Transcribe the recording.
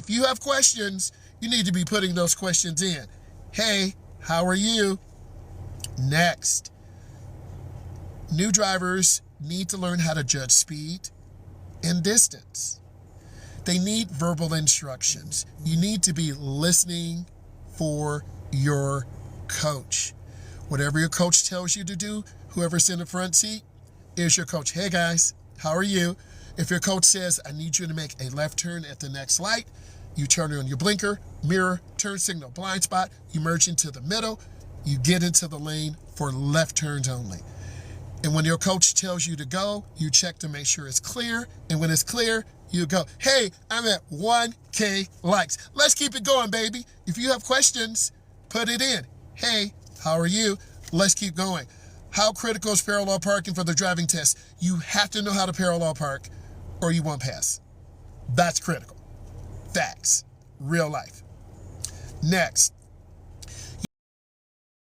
If you have questions, you need to be putting those questions in. Hey, how are you? Next, new drivers need to learn how to judge speed and distance. They need verbal instructions. You need to be listening for your coach. Whatever your coach tells you to do, whoever's in the front seat is your coach. Hey guys, how are you? If your coach says, I need you to make a left turn at the next light, you turn on your blinker, mirror, turn signal, blind spot, you merge into the middle, you get into the lane for left turns only. And when your coach tells you to go, you check to make sure it's clear. And when it's clear, you go, hey, I'm at 1K likes. Let's keep it going, baby. If you have questions, put it in. Hey, how are you? Let's keep going. How critical is parallel parking for the driving test? You have to know how to parallel park or you won't pass. That's critical. Facts. Real life. Next,